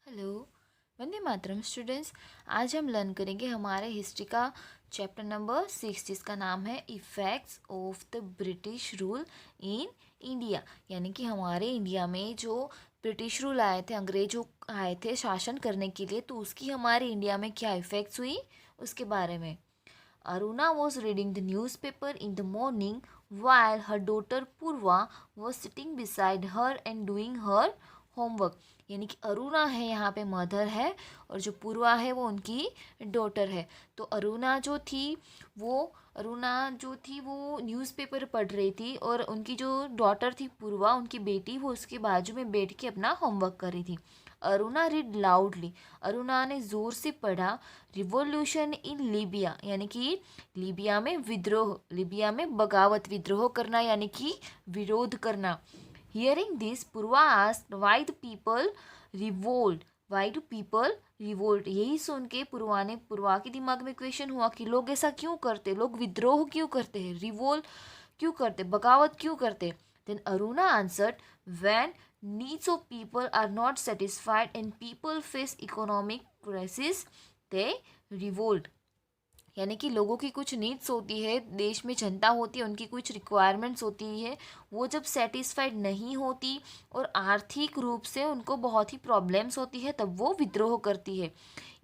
Hello. Vande Mataram students. आज हम learn करेंगे हमारे हिस्ट्री का चैप्टर नंबर 6 जिसका नाम है effects of the British rule in India. यानी कि हमारे इंडिया में जो ब्रिटिश रूल आए थे, अंग्रेजों आए थे शासन करने के लिए, तो उसकी हमारे इंडिया में क्या इफ़ेक्ट्स हुई उसके बारे में। Aruna was reading the news paper in the morning while her daughter Purva was sitting beside her and doing her homework। यानी कि अरुणा है यहाँ पे मदर है और जो पूर्वा है वो उनकी डॉटर है। तो अरुणा जो थी वो न्यूज़पेपर पढ़ रही थी और उनकी जो डॉटर थी पूर्वा, उनकी बेटी, वो उसके बाजू में बैठ के अपना होमवर्क कर रही थी। Aruna read loudly. अरुणा ने ज़ोर से पढ़ा रिवॉल्यूशन इन लीबिया, यानी कि लीबिया में विद्रोह, लीबिया में बगावत, विद्रोह करना यानी कि विरोध करना। Hearing this Purva asked why the people revolt, why do people revolt. यही सुन के पूर्वा के दिमाग में क्वेश्चन हुआ कि लोग ऐसा क्यों करते, लोग विद्रोह क्यों करते हैं, रिवोल्ट क्यों करते, बगावत क्यों करते। Then Aruna answered, when needs of people are not satisfied and people face economic crisis they revolt। यानी कि लोगों की कुछ नीड्स होती है, देश में जनता होती है, उनकी कुछ रिक्वायरमेंट्स होती है, वो जब सेटिस्फाइड नहीं होती और आर्थिक रूप से उनको बहुत ही प्रॉब्लम्स होती है, तब वो विद्रोह करती है।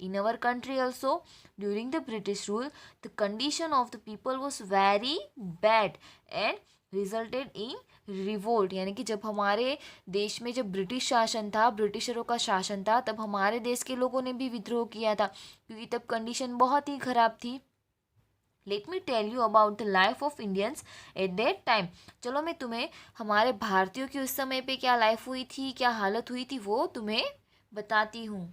In our country also during the British rule the condition of the people was very bad and resulted in revolt. यानी कि जब हमारे देश में जब ब्रिटिश शासन था, ब्रिटिशरों का शासन था, तब हमारे देश के लोगों ने भी विद्रोह किया था क्योंकि तब कंडीशन बहुत ही ख़राब थी। Let me tell you about the life of Indians at that time. चलो मैं तुम्हें हमारे भारतीयों की उस समय पे क्या लाइफ हुई थी, क्या हालत हुई थी, वो तुम्हें बताती हूँ।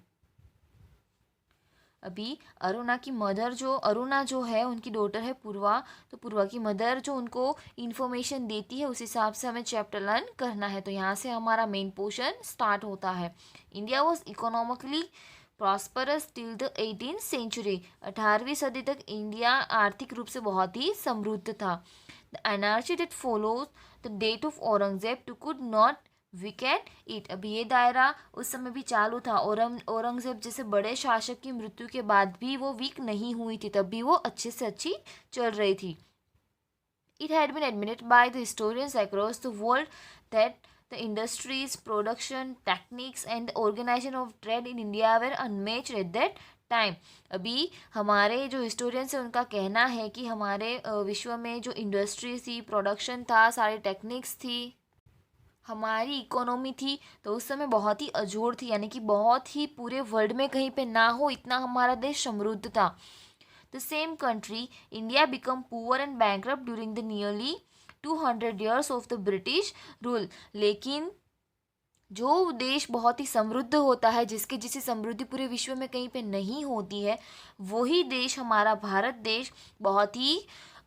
अभी अरुणा जो है उनकी डॉटर है पूर्वा, तो पूर्वा की मदर जो उनको इन्फॉर्मेशन देती है उस हिसाब से हमें चैप्टर लर्न करना है। तो यहाँ से हमारा मेन पोर्शन स्टार्ट होता है। India was economically prosperous till the 18th century. 18वीं सदी तक इंडिया आर्थिक रूप से बहुत ही समृद्ध था। The energy that follows the date of Aurangzeb to could not wicket it. अभी ये दायरा उस समय भी चालू था। औरंगजेब जैसे बड़े शासक की मृत्यु के बाद भी वो वीक नहीं हुई थी, तब भी वो अच्छे से अच्छी चल रही थी। It had been admitted by the historians across the world that the industries, production, techniques and the organization of trade in India were unmatched at that time. अभी हमारे जो हिस्टोरियंस हैं उनका कहना है कि हमारे विश्व में जो इंडस्ट्रीज थी, प्रोडक्शन था, सारी टेक्निक्स थी, हमारी इकोनॉमी थी, तो उस समय बहुत ही अजोड़ थी, यानी कि बहुत ही पूरे वर्ल्ड में कहीं पे ना हो इतना हमारा देश समृद्ध था। The same country India become poor and bankrupt during the nearly 200 years of the British rule. लेकिन जो देश बहुत ही समृद्ध होता है, जिसकी समृद्धि पूरे विश्व में कहीं पे नहीं होती है, वही देश हमारा भारत देश बहुत ही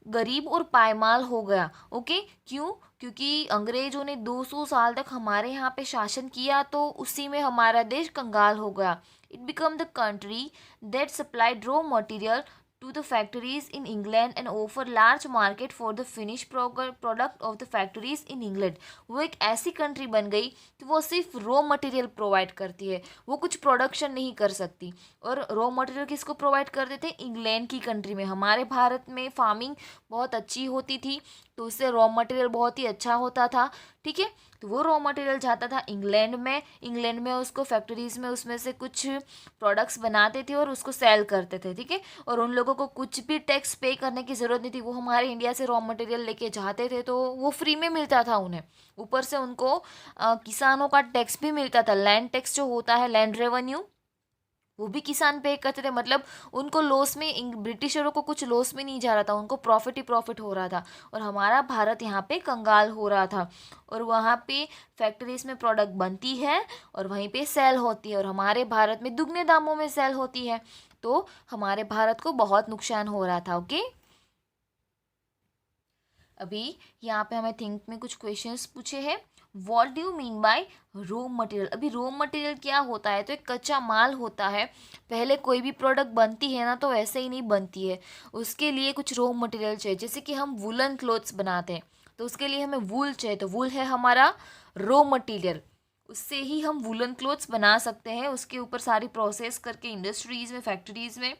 गरीब और पायमाल हो गया। ओके, क्यों? क्योंकि अंग्रेजों ने 200 साल तक हमारे यहाँ पे शासन किया, तो उसी में हमारा देश कंगाल हो गया। It become the country that supplied raw material to the factories in England and offer large market for the finished product of the factories in England। वो एक ऐसी कंट्री बन गई कि वो सिर्फ रॉ मटेरियल प्रोवाइड करती है, वो कुछ प्रोडक्शन नहीं कर सकती। और रॉ मटेरियल किसको प्रोवाइड करते थे? इंग्लैंड की कंट्री में। हमारे भारत में फार्मिंग बहुत अच्छी होती थी, तो उससे रॉ मटेरियल बहुत ही अच्छा होता था। ठीक है, तो वो रॉ मटेरियल जाता था इंग्लैंड में उसको फैक्ट्रीज में उसमें से कुछ प्रोडक्ट्स बनाते थे और उसको सेल करते थे। ठीक है, और उन लोगों को कुछ भी टैक्स पे करने की ज़रूरत नहीं थी, वो हमारे इंडिया से रॉ मटेरियल लेके जाते थे तो वो फ्री में मिलता था उन्हें। ऊपर से उनको किसानों का टैक्स भी मिलता था, लैंड टैक्स जो होता है, लैंड रेवेन्यू, वो भी किसान पे करते थे। मतलब उनको लॉस में, ब्रिटिशरों को कुछ लॉस में नहीं जा रहा था, उनको प्रॉफिट ही प्रॉफिट हो रहा था। और हमारा भारत यहाँ पे कंगाल हो रहा था, और वहाँ पे फैक्ट्रीज में प्रोडक्ट बनती है और वहीं पे सेल होती है, और हमारे भारत में दुगने दामों में सेल होती है, तो हमारे भारत को बहुत नुकसान हो रहा था। ओके, अभी यहाँ पे हमें थिंक में कुछ क्वेश्चंस पूछे हैं। What do you mean by raw material? अभी रॉ मटेरियल क्या होता है? तो एक कच्चा माल होता है। पहले कोई भी प्रोडक्ट बनती है ना, तो वैसे ही नहीं बनती है, उसके लिए कुछ रॉ मटेरियल चाहिए। जैसे कि हम वुलन क्लोथ्स बनाते हैं, तो उसके लिए हमें वूल चाहिए, तो वूल है हमारा रॉ मटेरियल। उससे ही हम वूलन क्लोथ्स बना सकते हैं, उसके ऊपर सारी प्रोसेस करके इंडस्ट्रीज़ में, फैक्ट्रीज़ में,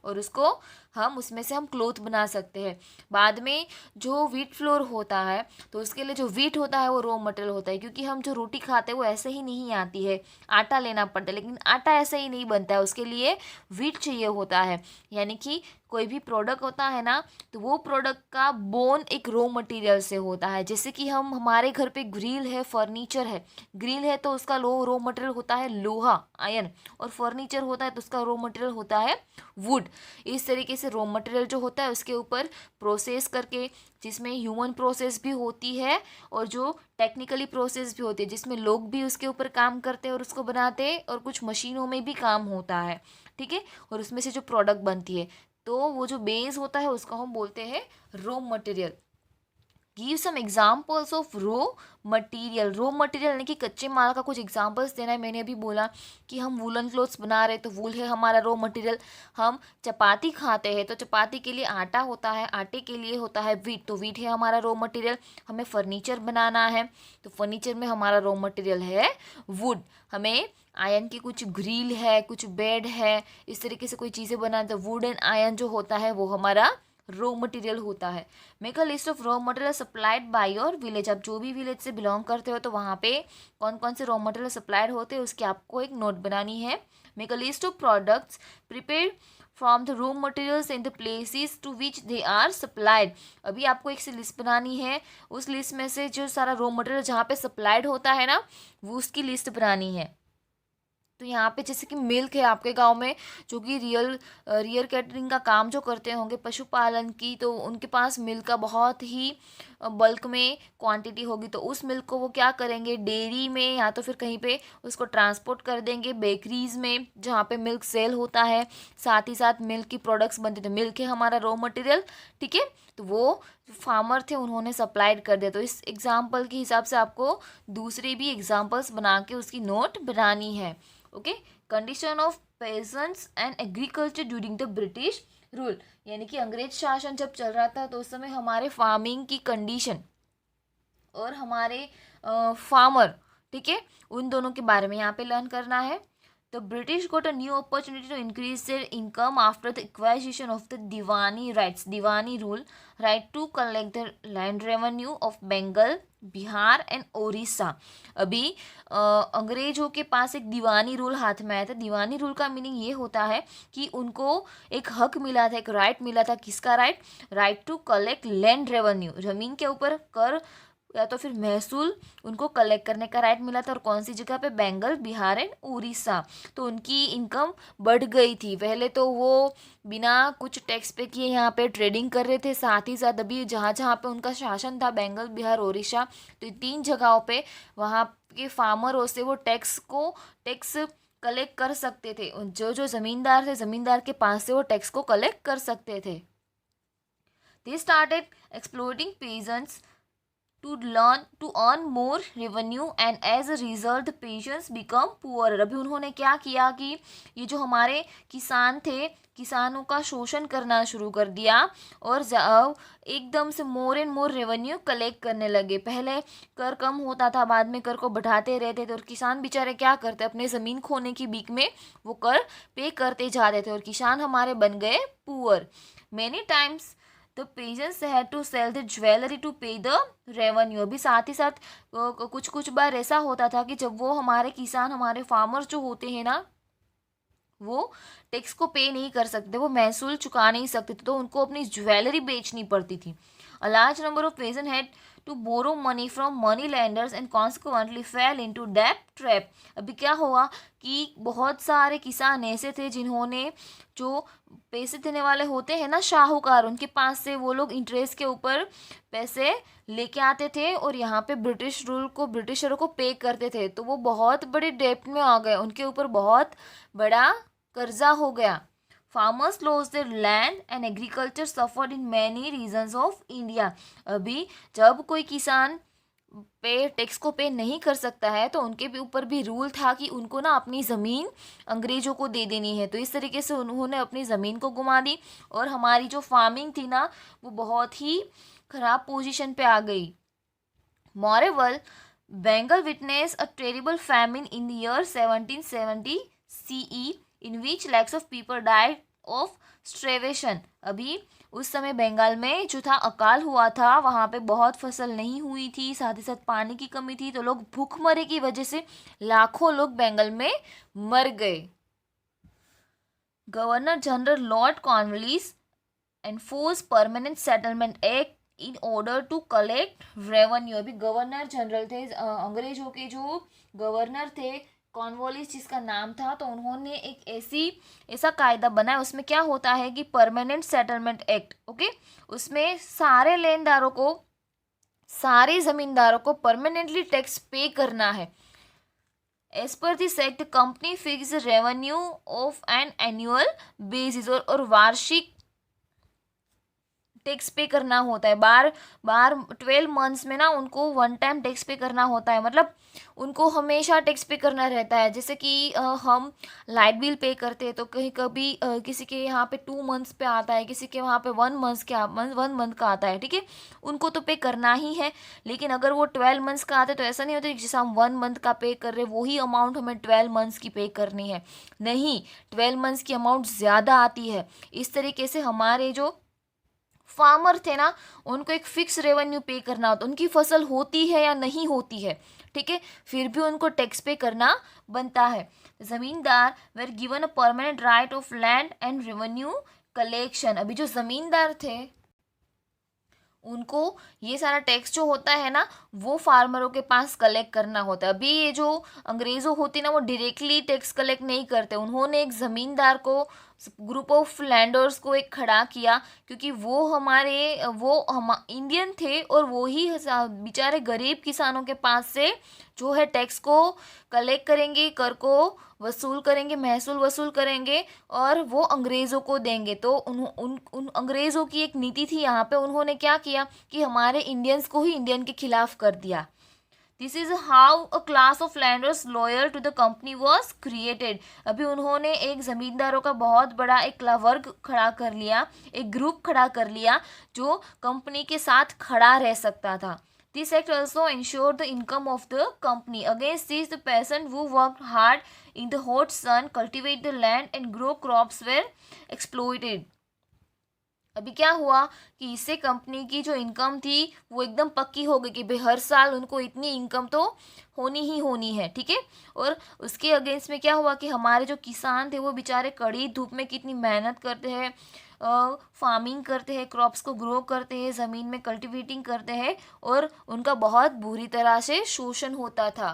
और उसको हम उसमें से हम क्लोथ बना सकते हैं। बाद में जो व्हीट फ्लोर होता है, तो उसके लिए जो व्हीट होता है वो रॉ मटेरियल होता है, क्योंकि हम जो रोटी खाते हैं वो ऐसे ही नहीं आती है, आटा लेना पड़ता है। लेकिन आटा ऐसे ही नहीं बनता है, उसके लिए व्हीट चाहिए होता है। यानी कि कोई भी प्रोडक्ट होता है ना, तो वो प्रोडक्ट का बोन एक रॉ मटेरियल से होता है। जैसे कि हम हमारे घर पे ग्रिल है, फर्नीचर है, ग्रिल है तो उसका रॉ मटेरियल होता है लोहा, आयरन, और फर्नीचर होता है तो उसका रॉ मटेरियल होता है वुड। इस तरीके से रॉ मटेरियल जो होता है उसके ऊपर प्रोसेस करके, जिसमें ह्यूमन प्रोसेस भी होती है और जो टेक्निकली प्रोसेस भी होती है, जिसमें लोग भी उसके ऊपर काम करते हैं और उसको बनाते हैं, और कुछ मशीनों में भी काम होता है, ठीक है। और उसमें से जो प्रोडक्ट बनती है, तो वो जो बेस होता है उसको हम बोलते हैं raw material. Give some examples of raw material. Raw material यानी कि कच्चे माल का कुछ एग्जाम्पल्स देना है। मैंने अभी बोला कि हम वूलन क्लोथ्स बना रहे हैं तो वूल है हमारा रो मटेरियल। हम चपाती खाते हैं तो चपाती के लिए आटा होता है, आटे के लिए होता है वीट, तो वीट है हमारा रो मटेरियल। हमें फर्नीचर बनाना है तो फर्नीचर में हमारा रो मटेरियल है वुड। हमें आयरन की कुछ ग्रिल है, कुछ बेड है, इस तरीके से कोई चीज़ें बनाते तो वुड एंड आयरन जो होता है वो हमारा रॉ मटेरियल होता है। Make a list of raw material supplied by your village. आप जो भी विलेज से बिलोंग करते हो तो वहाँ पे कौन कौन से रॉ मटेरियल सप्लाइड होते हैं उसकी आपको एक नोट बनानी है। Make a list of products prepare from the raw materials in the places to which they are supplied. अभी आपको एक सी लिस्ट बनानी है, उस लिस्ट में से जो सारा रॉ मटेरियल जहाँ पे सप्लाइड होता है ना, वो उसकी लिस्ट बनानी है। तो यहाँ पे जैसे कि मिल्क है आपके गांव में, जो कि रियल कैटरिंग का काम जो करते होंगे पशुपालन की, तो उनके पास मिल्क का बहुत ही बल्क में क्वांटिटी होगी, तो उस मिल्क को वो क्या करेंगे, डेयरी में या तो फिर कहीं पे उसको ट्रांसपोर्ट कर देंगे, बेकरीज में जहाँ पे मिल्क सेल होता है, साथ ही साथ मिल्क की प्रोडक्ट्स बनते थे। मिल्क है हमारा रॉ मटेरियल, ठीक है। तो वो फार्मर थे उन्होंने सप्लाइड कर दिया। तो इस एग्जाम्पल के हिसाब से आपको दूसरे भी एग्जाम्पल्स बना के उसकी नोट बनानी है। Okay. Condition of pageants and agriculture during the British rule, यानी कि अंग्रेज शासन जब चल रहा था तो उस समय हमारे फार्मिंग की कंडीशन और हमारे फार्मर, ठीक है, उन दोनों के बारे में यहाँ पे लर्न करना है। The British got a new opportunity to increase their income after the acquisition of the Diwani rights, Diwani rule, right to collect the land revenue of Bengal, Bihar and Odisha. अभी अंग्रेजों के पास एक दीवानी रूल हाथ में आया था। दीवानी रूल का मीनिंग ये होता है कि उनको एक हक मिला था, एक राइट मिला था। किसका right? Right to collect land revenue, जमीन के ऊपर कर या तो फिर महसूल उनको कलेक्ट करने का राइट मिला था। और कौन सी जगह पे? बंगाल, बिहार एंड उड़ीसा। तो उनकी इनकम बढ़ गई थी। पहले तो वो बिना कुछ टैक्स पे किए यहाँ पे ट्रेडिंग कर रहे थे, साथ ही साथ अभी जहाँ जहाँ पे उनका शासन था, बंगाल, बिहार, उड़ीसा, तो ये 3 जगहों पे वहाँ के फार्मरों से वो टैक्स कलेक्ट कर सकते थे। जो जो जमींदार थे, जमींदार के पास से वो टैक्स को कलेक्ट कर सकते थे। They started exploiting peasants to earn more revenue and as a result the peasants become poorer। अभी उन्होंने क्या किया कि ये जो हमारे किसान थे, किसानों का शोषण करना शुरू कर दिया और एकदम से more and more revenue collect करने लगे। पहले कर कम होता था, बाद में कर को बढ़ाते रहते थे और किसान बेचारे क्या करते, अपने ज़मीन खोने की बीक में वो कर पे करते जाते थे और किसान हमारे बन गए poor. Many times the peasants had to sell the jewellery to pay the revenue. अभी साथ ही साथ कुछ कुछ बार ऐसा होता था कि जब वो हमारे किसान, हमारे फार्मर जो होते हैं ना, वो टैक्स को पे नहीं कर सकते, वो महसूल चुका नहीं सकते थे, तो उनको अपनी ज्वेलरी बेचनी पड़ती थी। A large number of peasant had to borrow money from money lenders and consequently fell into debt trap. अभी क्या हुआ कि बहुत सारे किसान ऐसे थे जिन्होंने, जो पैसे देने वाले होते हैं ना, शाहूकार, उनके पास से वो लोग इंटरेस्ट के ऊपर पैसे लेके आते थे और यहाँ पे ब्रिटिशरों को पे करते थे। तो वो बहुत बड़े डेप्ट में आ गए, उनके ऊपर बहुत बड़ा कर्जा हो गया। Farmers lost their land and agriculture suffered in many reasons of India. अभी जब कोई किसान पे टैक्स को पे नहीं कर सकता है तो उनके भी ऊपर भी रूल था कि उनको ना अपनी ज़मीन अंग्रेज़ों को दे देनी है। तो इस तरीके से उन्होंने अपनी ज़मीन को गुमा दी और हमारी जो फार्मिंग थी ना, वो बहुत ही ख़राब पोजीशन पे आ गई। मॉरेवर Bengal witnessed a terrible famine in the year 1770 CE, in which lakhs of people died of starvation. अभी उस समय बंगाल में जो था अकाल हुआ था, वहाँ पे बहुत फसल नहीं हुई थी, साथ ही साथ पानी की कमी थी, तो लोग भूखमरी की वजह से लाखों लोग बंगाल में मर गए. Governor general lord Cornwallis enforce permanent settlement act in order to collect revenue. अभी गवर्नर जनरल थे, अंग्रेजों के जो गवर्नर थे कॉर्नवालिस जिसका नाम था, तो उन्होंने एक ऐसा कायदा बनाया. उसमें क्या होता है कि परमानेंट सेटलमेंट एक्ट, ओके, उसमें सारे लेनदारों को, सारे जमींदारों को परमानेंटली टैक्स पे करना है. As per this act company fix revenue of an annual basis, और वार्षिक टैक्स पे करना होता है. बार बार 12 मंथ्स में ना उनको वन टाइम टैक्स पे करना होता है. मतलब उनको हमेशा टैक्स पे करना रहता है. जैसे कि हम लाइट बिल पे करते हैं तो कहीं कभी किसी के यहाँ पे 2 मंथ्स पे आता है, किसी के वहाँ पे 1 मंथ का आता है, ठीक है, उनको तो पे करना ही है. लेकिन अगर वो 12 मंथ्स का आता है तो ऐसा नहीं होता कि जैसे हम 1 मंथ का पे कर रहे हैं वही अमाउंट हमें 12 मंथ्स की पे करनी है. नहीं, 12 मंथ्स की अमाउंट ज़्यादा आती है. इस तरीके से हमारे जो फार्मर थे ना, उनको एक फिक्स रेवेन्यू पे करना होता. उनकी फसल होती है या नहीं होती है, ठीक है, फिर भी उनको टैक्स पे करना बनता है. Zamindar were given a permanent right of land and revenue collection. अभी जो जमींदार थे उनको ये सारा टैक्स जो होता है ना वो फार्मरों के पास कलेक्ट करना होता है. अभी ये जो अंग्रेज़ों होती ना वो डायरेक्टली टैक्स कलेक्ट नहीं करते. उन्होंने एक ज़मींदार को, ग्रुप ऑफ लैंडर्स को एक खड़ा किया, क्योंकि वो हम इंडियन थे और वो ही बेचारे गरीब किसानों के पास से जो है टैक्स को कलेक्ट करेंगे, कर को वसूल करेंगे, महसूल वसूल करेंगे और वो अंग्रेज़ों को देंगे. तो उन अंग्रेज़ों की एक नीति थी यहाँ पे. उन्होंने क्या किया कि हमारे इंडियंस को ही इंडियन के खिलाफ कर दिया. This is how a class of landers loyal to the company was created. अभी उन्होंने एक ज़मींदारों का बहुत बड़ा एक वर्ग खड़ा कर लिया, एक ग्रुप खड़ा कर लिया जो कंपनी के साथ खड़ा रह सकता था. This act also ensured the income of the company. Against this, the peasants who worked hard in the hot sun, cultivate the land and grow crops were exploited. अभी क्या हुआ कि इससे कंपनी की जो इनकम थी वो एकदम पक्की हो गई कि भाई हर साल उनको इतनी इनकम तो होनी ही होनी है, ठीक है. और उसके अगेंस्ट में क्या हुआ कि हमारे जो किसान थे वो बेचारे कड़ी धूप में कितनी मेहनत करते हैं, फार्मिंग करते हैं, क्रॉप्स को ग्रो करते हैं, ज़मीन में कल्टिवेटिंग करते हैं और उनका बहुत बुरी तरह से शोषण होता था.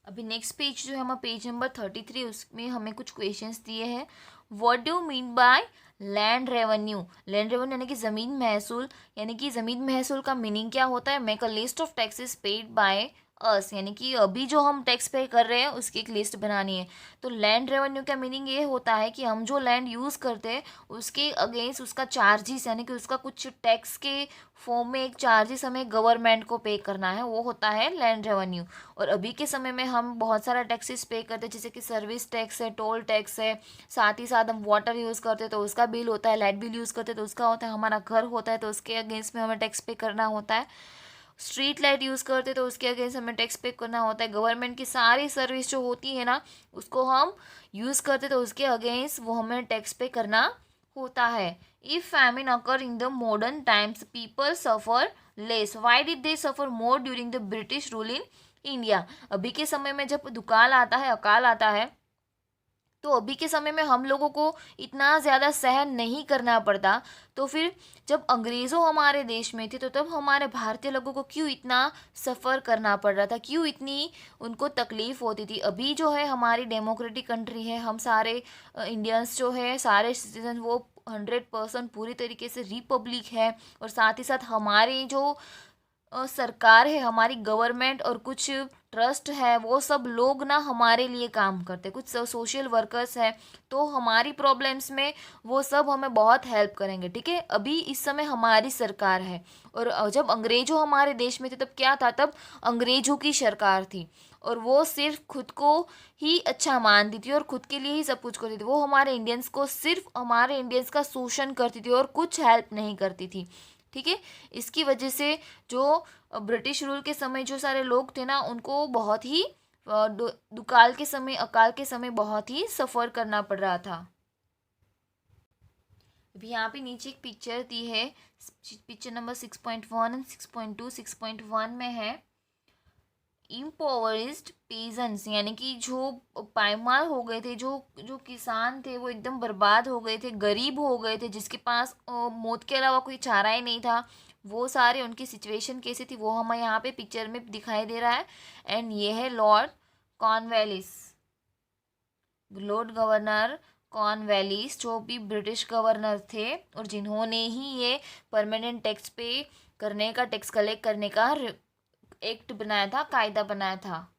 अभी नेक्स्ट पेज जो है हमारा पेज नंबर 33, उसमें हमें कुछ क्वेश्चंस दिए हैं. What do mean by land revenue. Land revenue यानी कि ज़मीन महसूल, यानी कि ज़मीन महसूल का मीनिंग क्या होता है. Make a list of taxes paid by us, यानी कि अभी जो हम टैक्स पे कर रहे हैं उसकी एक लिस्ट बनानी है. तो लैंड रेवेन्यू का मीनिंग ये होता है कि हम जो लैंड यूज़ करते हैं उसके अगेंस्ट उसका चार्जेस, यानी कि उसका कुछ टैक्स के फॉर्म में एक चार्जेस हमें गवर्नमेंट को पे करना है, वो होता है लैंड रेवेन्यू. और अभी के समय में हम बहुत सारा टैक्सेस पे करते हैं, जैसे कि सर्विस टैक्स है, टोल टैक्स है, साथ ही साथ हम वाटर यूज़ करते हैं तो उसका बिल होता है, लाइट बिल यूज़ करते हैं तो उसका होता है, हमारा घर होता है तो उसके अगेंस्ट में हमें टैक्स पे करना होता है, स्ट्रीट लाइट यूज़ करते तो उसके अगेंस्ट हमें टैक्स पे करना होता है, गवर्नमेंट की सारी सर्विस जो होती है ना उसको हम यूज़ करते तो उसके अगेंस्ट वो हमें टैक्स पे करना होता है. If famine occur in the modern times people suffer less, why did they suffer more during the British rule in India. अभी के समय में जब दुकाल आता है, अकाल आता है, तो अभी के समय में हम लोगों को इतना ज़्यादा सहन नहीं करना पड़ता. तो फिर जब अंग्रेज़ों हमारे देश में थे तो तब हमारे भारतीय लोगों को क्यों इतना सफ़र करना पड़ रहा था, क्यों इतनी उनको तकलीफ़ होती थी. अभी जो है हमारी डेमोक्रेटिक कंट्री है, हम सारे इंडियंस जो है सारे सिटीजन वो 100% पूरी तरीके से रिपब्लिक है. और साथ ही साथ हमारी जो सरकार है, हमारी गवर्नमेंट और कुछ ट्रस्ट है, वो सब लोग ना हमारे लिए काम करते, कुछ सोशल वर्कर्स है, तो हमारी प्रॉब्लम्स में वो सब हमें बहुत हेल्प करेंगे, ठीक है. अभी इस समय हमारी सरकार है और जब अंग्रेज़ों हमारे देश में थे तब क्या था, तब अंग्रेज़ों की सरकार थी और वो सिर्फ खुद को ही अच्छा मानती थी और खुद के लिए ही सब कुछ करती थी. वो हमारे इंडियंस को, सिर्फ हमारे इंडियंस का शोषण करती थी और कुछ हेल्प नहीं करती थी. ठीक है। इसकी वजह से जो ब्रिटिश रूल के समय जो सारे लोग थे ना, उनको बहुत ही दुकाल के समय, अकाल के समय बहुत ही सफ़र करना पड़ रहा था। अभी यहाँ पे नीचे एक पिक्चर दी है, पिक्चर नंबर 6.1 एंड 6.2। 6.1 में है इम्पोवरिज्ड पेजेंट्स, यानी कि जो पायमाल हो गए थे, जो जो किसान थे वो एकदम बर्बाद हो गए थे, गरीब हो गए थे, जिसके पास मौत के अलावा कोई चारा ही नहीं था, वो सारे उनकी सिचुएशन कैसी थी वो हमें यहाँ पे पिक्चर में दिखाई दे रहा है। एंड ये है Lord Cornwallis, Lord governor Cornwallis, जो भी ब्रिटिश गवर्नर थे और जिन्होंने ही ये परमानेंट टैक्स पे करने का, टैक्स कलेक्ट करने का एक्ट बनाया था, कायदा बनाया था।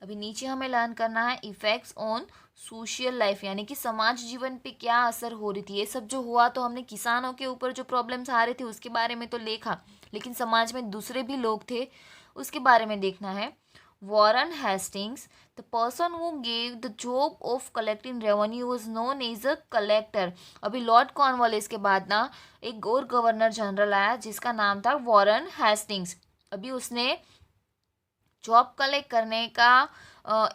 अभी नीचे हमें लर्न करना है इफेक्ट्स ऑन सोशल लाइफ, यानी कि समाज जीवन पे क्या असर हो रही थी। ये सब जो हुआ तो हमने किसानों के ऊपर जो प्रॉब्लम्स आ रहे थे उसके बारे में तो देखा, लेकिन समाज में दूसरे भी लोग थे उसके बारे में देखना है। Warren Hastings, the person who gave the job of collecting revenue was known as a collector. अभी लॉर्ड कॉर्नवालिस के बाद ना एक और गवर्नर जनरल आया जिसका नाम था वॉरेन हेस्टिंग्स। अभी उसने जॉब कलेक्ट करने का,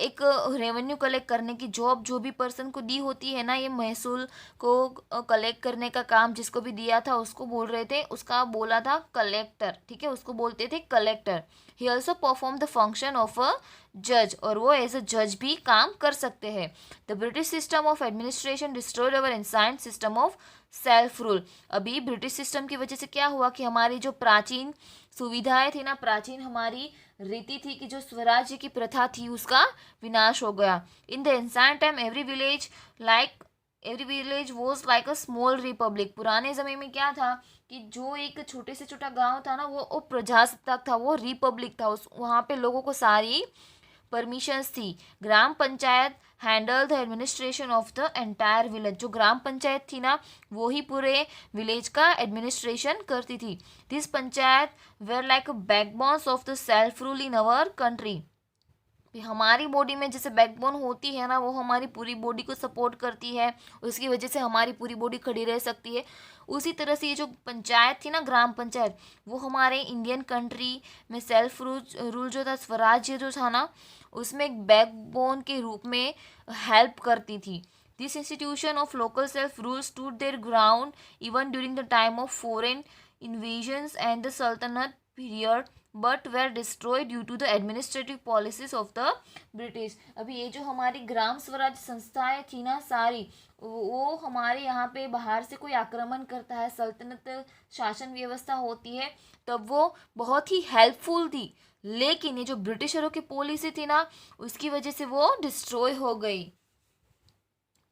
एक रेवेन्यू कलेक्ट करने की जॉब जो भी पर्सन को दी होती है ना, ये महसूल को कलेक्ट करने का काम जिसको भी दिया था उसको बोल रहे थे, उसका बोला था कलेक्टर, ठीक है, उसको बोलते थे collector. He also perform the function of a जज, और वो एज अ जज भी काम कर सकते हैं। The British system of administration destroyed our ancient system of self rule. अभी ब्रिटिश सिस्टम की वजह से क्या हुआ कि हमारी जो प्राचीन सुविधाएं थी ना, प्राचीन हमारी रीति थी कि जो स्वराज्य की प्रथा थी उसका विनाश हो गया। In the ancient time every village was like a small Republic. पुराने समय में क्या था कि जो एक छोटे से छोटा गांव था ना, वो प्रजासत्ताक था, वो रिपब्लिक था। उस वहाँ पे लोगों को सारी परमिशंस थी। Gram panchayat handle the administration of the entire village. जो ग्राम पंचायत थी ना, वो ही पूरे विलेज का एडमिनिस्ट्रेशन करती थी। This panchayat were like backbones of the self rule in our country. हमारी बॉडी में जैसे बैकबोन होती है ना, वो हमारी पूरी बॉडी को सपोर्ट करती है, उसकी वजह से हमारी पूरी बॉडी खड़ी रह सकती है। उसी तरह से ये जो पंचायत थी ना, ग्राम पंचायत, वो हमारे इंडियन कंट्री में सेल्फ रूल जो था, स्वराज्य जो था ना, उसमें एक बैकबोन के रूप में हेल्प करती थी। This institution of local self rule stood their ground even during the time of foreign invasions and the Sultanate period, but were destroyed due to the administrative policies of the British। अभी ये जो हमारी ग्राम स्वराज संस्थाएं थी ना सारी, वो हमारे यहाँ पे बाहर से कोई आक्रमण करता है, सल्तनत शासन व्यवस्था होती है, तब वो बहुत ही हेल्पफुल थी। लेकिन ये जो ब्रिटिशरों की पॉलिसी थी ना, उसकी वजह से वो डिस्ट्रॉय हो गई।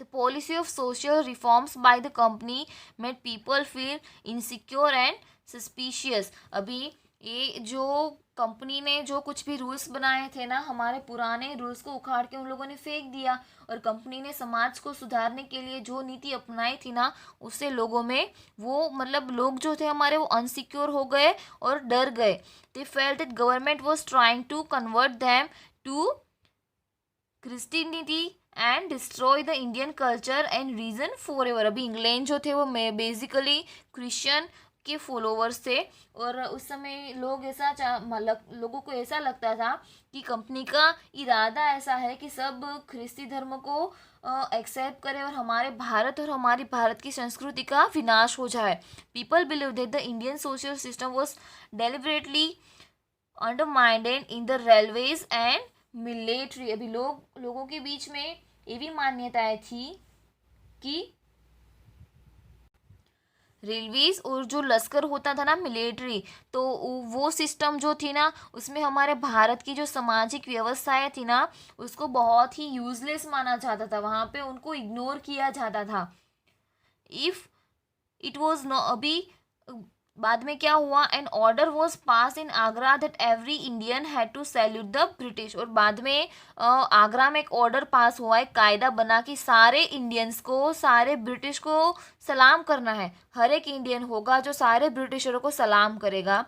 The policy of social reforms by the company made people feel insecure and suspicious। अभी ये जो कंपनी ने जो कुछ भी रूल्स बनाए थे ना, हमारे पुराने रूल्स को उखाड़ के उन लोगों ने फेंक दिया, और कंपनी ने समाज को सुधारने के लिए जो नीति अपनाई थी ना, उससे लोगों में वो मतलब लोग जो थे हमारे, वो अनसिक्योर हो गए और डर गए। They felt that government was trying to convert them to Christianity and destroy the Indian culture and reason forever. अभी इंग्लैंड जो थे वो बेसिकली क्रिश्चियन के फॉलोवर्स थे, और उस समय लोगों को ऐसा लगता था कि कंपनी का इरादा ऐसा है कि सब ख्रिस्ती धर्म को एक्सेप्ट करें और हमारे भारत और हमारी भारत की संस्कृति का विनाश हो जाए। People believe that the Indian social system was deliberately undermined in the railways and military. अभी लोगों के बीच में ये भी मान्यताएं थी कि रेलवेज और जो लश्कर होता था ना, मिलिट्री, तो वो सिस्टम जो थी ना, उसमें हमारे भारत की जो सामाजिक व्यवस्थाएं थी ना, उसको बहुत ही यूजलेस माना जाता था, वहाँ पे उनको इग्नोर किया जाता था। इफ इट वॉज नो अभी बाद में क्या हुआ, an order was pass in Agra that every Indian had to salute the British. और बाद में आगरा में एक ऑर्डर पास हुआ, एक कायदा बना कि सारे इंडियंस को, सारे ब्रिटिश को सलाम करना है। हर एक इंडियन होगा जो सारे ब्रिटिशरों को सलाम करेगा।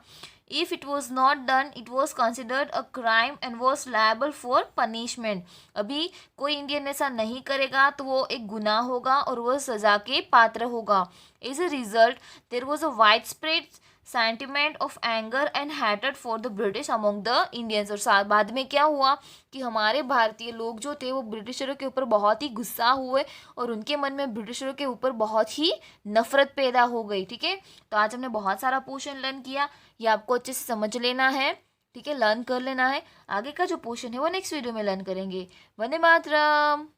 If it was not done it was considered a crime and was liable for punishment. अभी कोई इंडियन ऐसा नहीं करेगा तो वो एक गुनाह होगा और वो सज़ा के पात्र होगा। As a result there was a widespread sentiment of anger and hatred for the British among the Indians. और बाद में क्या हुआ कि हमारे भारतीय लोग जो थे वो ब्रिटिशरों के ऊपर बहुत ही गुस्सा हुए और उनके मन में ब्रिटिशरों के ऊपर बहुत ही नफरत पैदा हो गई। ठीक है, तो आज हमने बहुत सारा पोर्शन लर्न किया, ये आपको अच्छे से समझ लेना है। ठीक है, लर्न कर लेना है। आगे का जो पोर्शन है वो नेक्स्ट वीडियो में लर्न करेंगे। वंदे मातरम।